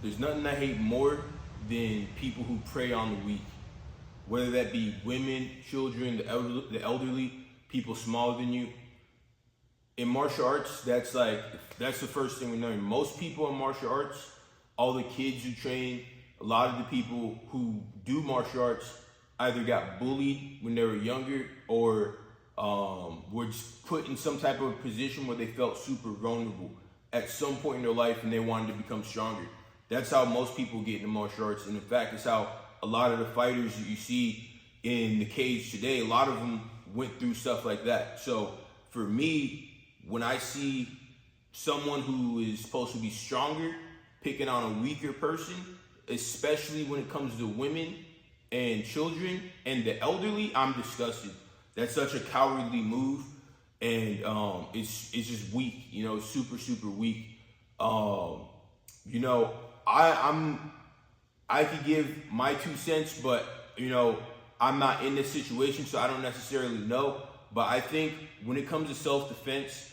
There's nothing I hate more than people who prey on the weak, whether that be women, children, the elderly, people smaller than you. In martial arts, that's the first thing we learn. Most people in martial arts, all the kids who train, a lot of the people who do martial arts either got bullied when they were younger or were just put in some type of position where they felt super vulnerable at some point in their life and they wanted to become stronger. That's how most people get into martial arts. And in fact, it's how a lot of the fighters that you see in the cage today, a lot of them went through stuff like that. So for me, when I see someone who is supposed to be stronger picking on a weaker person, especially when it comes to women and children and the elderly, I'm disgusted. That's such a cowardly move, and it's just weak, super, super weak. I could give my 2 cents, but I'm not in this situation, so I don't necessarily know. But I think when it comes to self-defense,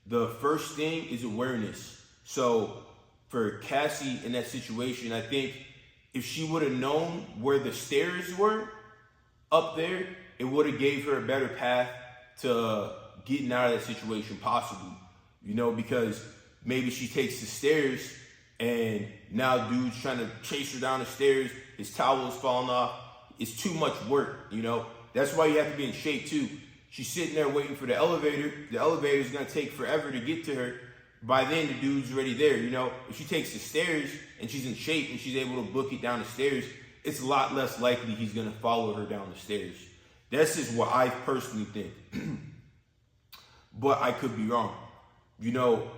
the first thing is awareness. So for Cassie in that situation, I think if she would have known where the stairs were up there, it would have gave her a better path to getting out of that situation possibly. Because maybe she takes the stairs and now dude's trying to chase her down the stairs, his towel is falling off. It's too much work, That's why you have to be in shape too. She's sitting there waiting for the elevator. The elevator is gonna take forever to get to her. By then, the dude's already there, If she takes the stairs and she's in shape and she's able to book it down the stairs, it's a lot less likely he's gonna follow her down the stairs. That's just what I personally think. But I could be wrong.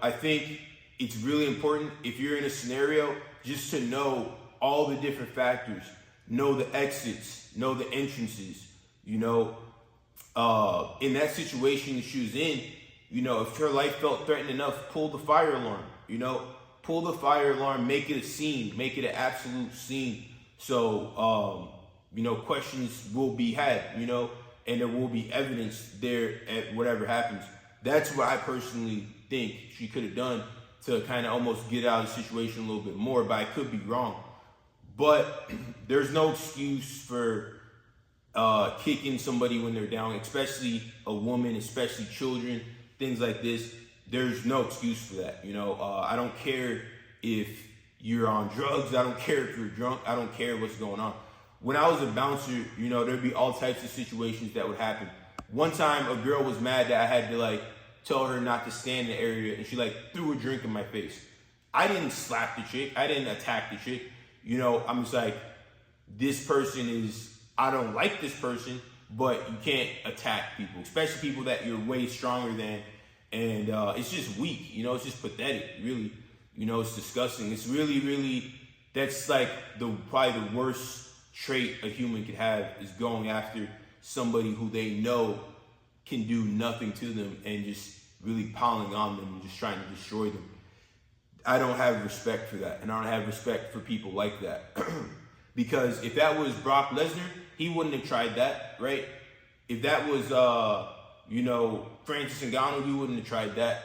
I think it's really important if you're in a scenario just to know all the different factors, know the exits, know the entrances, in that situation that she was in, if her life felt threatened enough, pull the fire alarm, pull the fire alarm, make it a scene, make it an absolute scene. So, questions will be had, and there will be evidence there at whatever happens. That's what I personally think she could have done to kind of almost get out of the situation a little bit more, but I could be wrong. But there's no excuse for kicking somebody when they're down, especially a woman, especially children, things like this. There's no excuse for that. I don't care if you're on drugs. I don't care if you're drunk. I don't care what's going on. When I was a bouncer, there'd be all types of situations that would happen. One time a girl was mad that I had to tell her not to stand in the area, and she threw a drink in my face. I didn't slap the chick. I didn't attack the chick. I'm just this person is, I don't like this person, but you can't attack people, especially people that you're way stronger than. And it's just weak, it's just pathetic, really. It's disgusting. It's really, really, that's probably the worst trait a human could have, is going after somebody who they know can do nothing to them and just really piling on them and just trying to destroy them. I don't have respect for that, and I don't have respect for people like that. Because if that was Brock Lesnar, he wouldn't have tried that, right? If that was, Francis Ngannou, he wouldn't have tried that,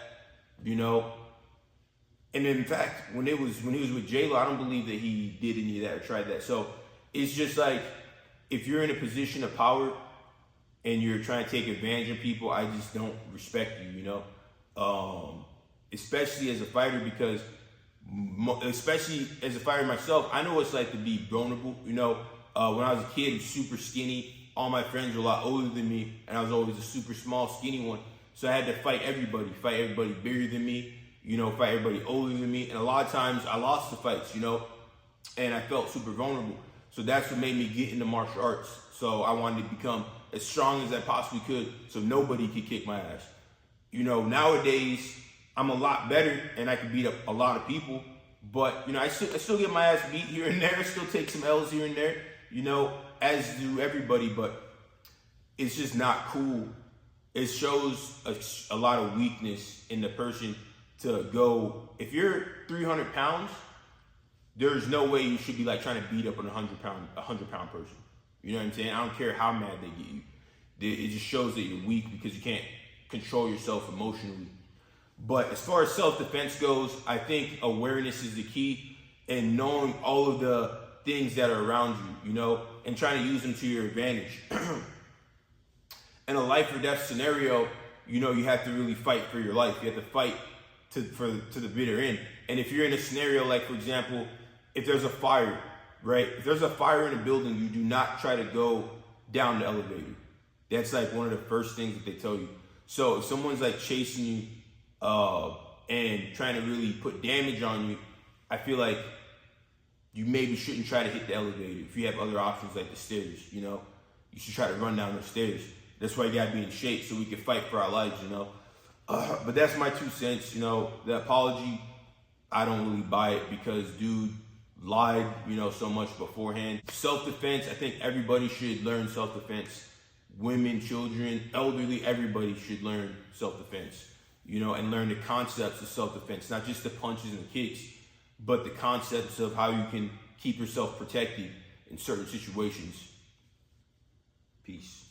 And in fact, when he was with J-Lo, I don't believe that he did any of that or tried that. So it's just if you're in a position of power and you're trying to take advantage of people, I just don't respect you, especially as a fighter, because especially as a fighter myself, I know what it's like to be vulnerable. When I was a kid, super skinny, all my friends were a lot older than me, and I was always a super small, skinny one. So I had to fight everybody bigger than me, fight everybody older than me. And a lot of times I lost the fights, and I felt super vulnerable. So that's what made me get into martial arts. So I wanted to become as strong as I possibly could so nobody could kick my ass. Nowadays, I'm a lot better and I can beat up a lot of people. But, I still get my ass beat here and there. I still take some L's here and there, as do everybody. But it's just not cool. It shows a lot of weakness in the person to go, if you're 300 pounds, there's no way you should be trying to beat up an 100 pound person. You know what I'm saying? I don't care how mad they get you. It just shows that you're weak because you can't control yourself emotionally. But as far as self-defense goes, I think awareness is the key. and knowing all of the things that are around you, you know, and trying to use them to your advantage. In a life or death scenario, you know, you have to really fight for your life. You have to fight to the bitter end. And if you're in a scenario like, for example, if there's a fire, right? If there's a fire in a building, you do not try to go down the elevator. That's like one of the first things that they tell you. So if someone's like chasing you and trying to really put damage on you, I feel like you maybe shouldn't try to hit the elevator. If you have other options like the stairs, you know, you should try to run down the stairs. That's why you gotta be in shape so we can fight for our lives, you know. But that's my 2 cents, you know. The apology, I don't really buy it because dude lied, you know, so much beforehand. Self-defense, I think everybody should learn self-defense. Women, children, elderly, everybody should learn self-defense, you know, and learn the concepts of self-defense, not just the punches and the kicks, but the concepts of how you can keep yourself protected in certain situations. Peace.